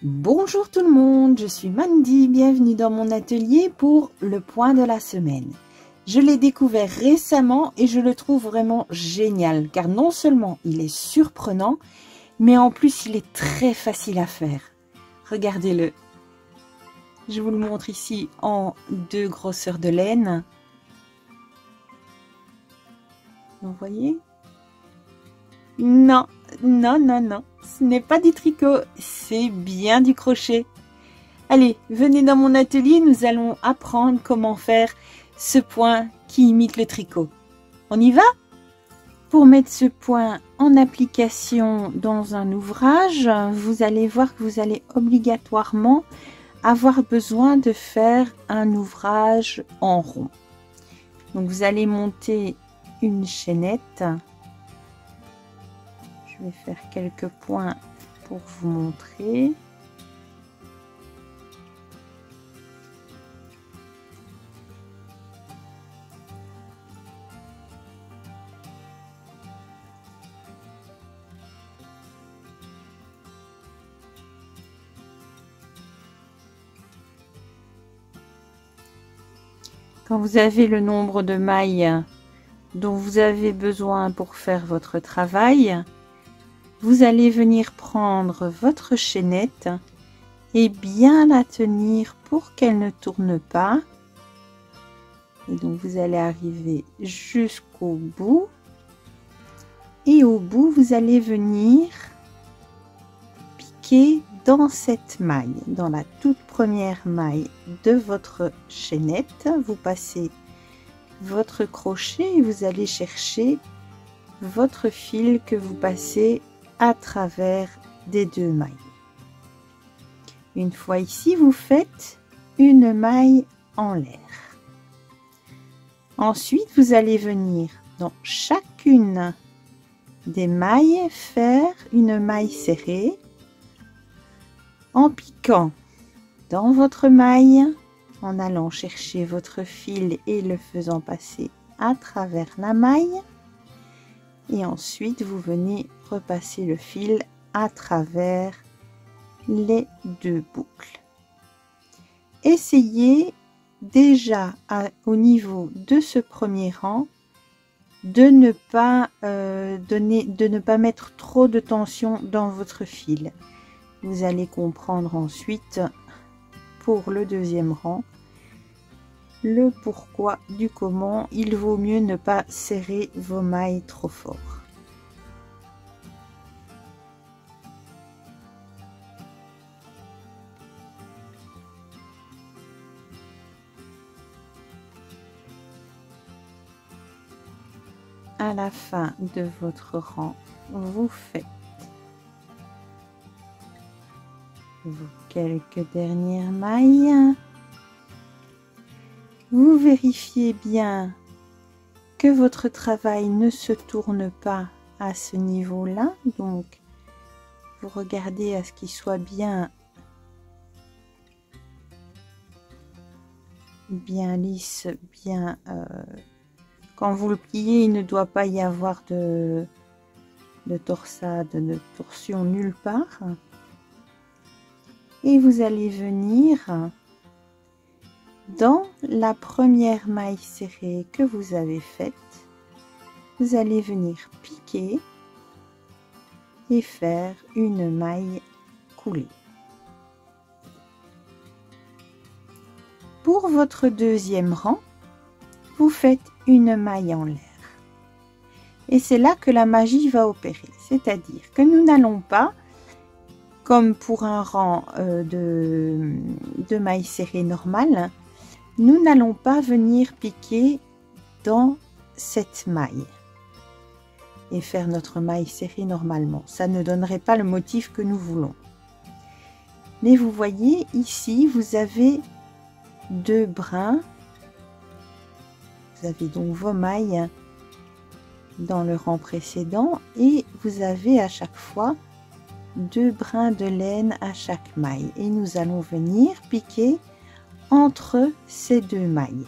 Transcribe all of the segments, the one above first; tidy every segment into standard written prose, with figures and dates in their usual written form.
Bonjour tout le monde, je suis Mandy, bienvenue dans mon atelier pour le point de la semaine. Je l'ai découvert récemment et je le trouve vraiment génial car non seulement il est surprenant, mais en plus il est très facile à faire. Regardez-le. Je vous le montre ici en 2 grosseurs de laine. Vous voyez? Non, ce n'est pas du tricot, c'est bien du crochet. Allez, venez dans mon atelier, nous allons apprendre comment faire ce point qui imite le tricot. On y va? Pour mettre ce point en application dans un ouvrage, vous allez voir que vous allez obligatoirement avoir besoin de faire un ouvrage en rond. Donc vous allez monter une chaînette. Je vais faire quelques points pour vous montrer. Quand vous avez le nombre de mailles dont vous avez besoin pour faire votre travail, vous allez venir prendre votre chaînette et bien la tenir pour qu'elle ne tourne pas. Et donc vous allez arriver jusqu'au bout. Et au bout, vous allez venir piquer dans cette maille, dans la toute première maille de votre chaînette. Vous passez votre crochet et vous allez chercher votre fil que vous passez à travers des 2 mailles. Une fois ici, vous faites une maille en l'air. Ensuite, vous allez venir dans chacune des mailles faire une maille serrée en piquant dans votre maille, en allant chercher votre fil et le faisant passer à travers la maille. Et ensuite, vous venez repasser le fil à travers les 2 boucles. Essayez déjà au niveau de ce premier rang de ne pas mettre trop de tension dans votre fil. Vous allez comprendre ensuite pour le 2e rang le pourquoi du comment il vaut mieux ne pas serrer vos mailles trop fort. À la fin de votre rang, vous faites vos quelques dernières mailles. Vous vérifiez bien que votre travail ne se tourne pas à ce niveau-là. Donc, vous regardez à ce qu'il soit bien lisse, bien... quand vous le pliez, il ne doit pas y avoir de torsade, de torsion nulle part. Et vous allez venir dans la première maille serrée que vous avez faite, vous allez venir piquer et faire une maille coulée. Pour votre 2e rang, vous faites une maille en l'air. Et c'est là que la magie va opérer, c'est-à-dire que nous n'allons pas, comme pour un rang de mailles serrées normales, nous n'allons pas venir piquer dans cette maille et faire notre maille serrée normalement. Ça ne donnerait pas le motif que nous voulons. Mais vous voyez ici, vous avez 2 brins. Vous avez donc vos mailles dans le rang précédent et vous avez à chaque fois 2 brins de laine à chaque maille. Et nous allons venir piquer entre ces 2 mailles.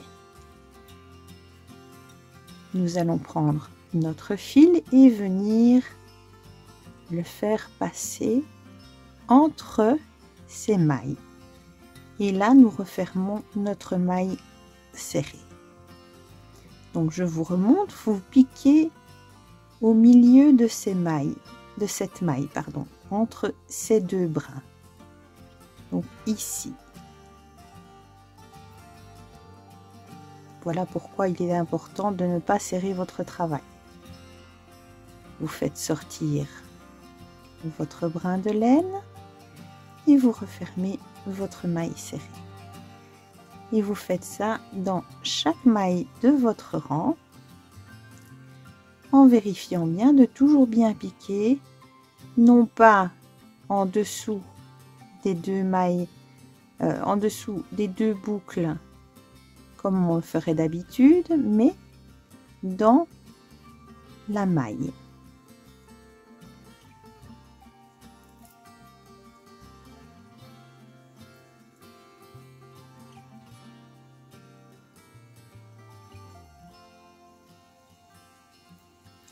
Nous allons prendre notre fil et venir le faire passer entre ces mailles. Et là, nous refermons notre maille serrée. Donc, je vous remonte, vous piquez au milieu de ces mailles, de cette maille, pardon, entre ces deux brins. Donc, ici. Voilà pourquoi il est important de ne pas serrer votre travail. Vous faites sortir votre brin de laine et vous refermez votre maille serrée. Et vous faites ça dans chaque maille de votre rang en vérifiant bien de toujours bien piquer, non pas en dessous des deux mailles, en dessous des deux boucles comme on le ferait d'habitude, mais dans la maille.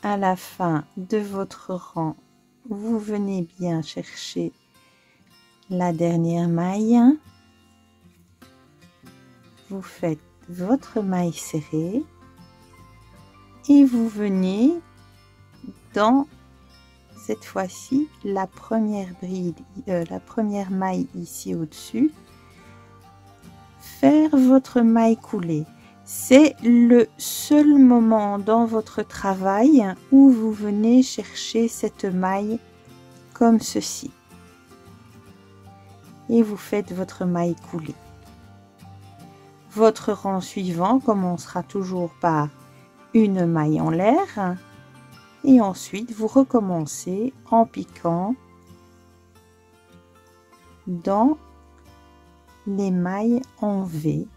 À la fin de votre rang, vous venez bien chercher la dernière maille. Vous faites votre maille serrée et vous venez dans cette fois-ci la première bride, la première maille ici au-dessus, faire votre maille coulée. C'est le seul moment dans votre travail où vous venez chercher cette maille comme ceci. Et vous faites votre maille coulée. Votre rang suivant commencera toujours par une maille en l'air. Et ensuite, vous recommencez en piquant dans les mailles en V.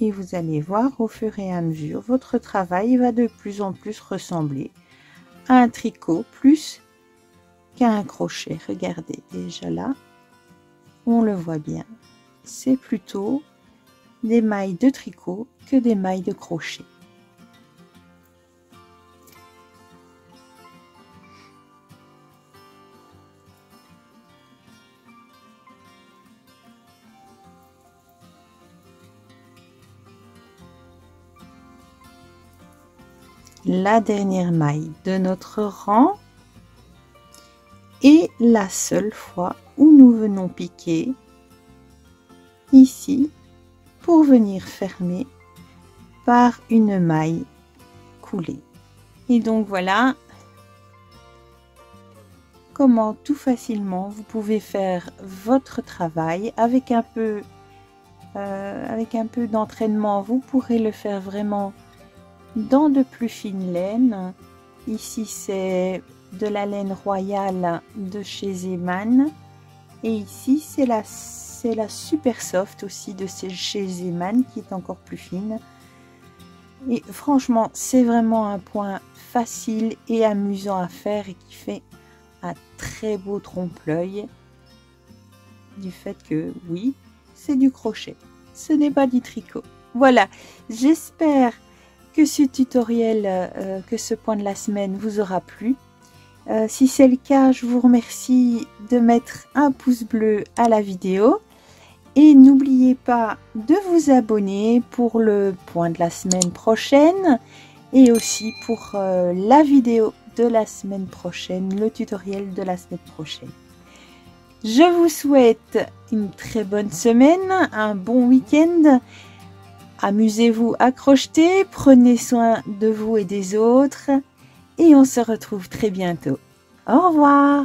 Et vous allez voir au fur et à mesure, votre travail va de plus en plus ressembler à un tricot plus qu'à un crochet. Regardez, déjà là, on le voit bien. C'est plutôt des mailles de tricot que des mailles de crochet. La dernière maille de notre rang et la seule fois où nous venons piquer ici pour venir fermer par une maille coulée. Et donc voilà comment tout facilement vous pouvez faire votre travail avec un peu d'entraînement. Vous pourrez le faire vraiment dans de plus fines laines. Ici c'est de la laine royale de chez Zeman et ici c'est la super soft aussi de chez Zeman qui est encore plus fine. Et franchement c'est vraiment un point facile et amusant à faire et qui fait un très beau trompe-l'œil du fait que oui, c'est du crochet, ce n'est pas du tricot. Voilà, j'espère que ce tutoriel, que ce point de la semaine vous aura plu. Si c'est le cas, je vous remercie de mettre un pouce bleu à la vidéo et n'oubliez pas de vous abonner pour le point de la semaine prochaine et aussi pour la vidéo de la semaine prochaine, le tutoriel de la semaine prochaine. Je vous souhaite une très bonne semaine, un bon week-end. Amusez-vous à crocheter, prenez soin de vous et des autres et on se retrouve très bientôt. Au revoir!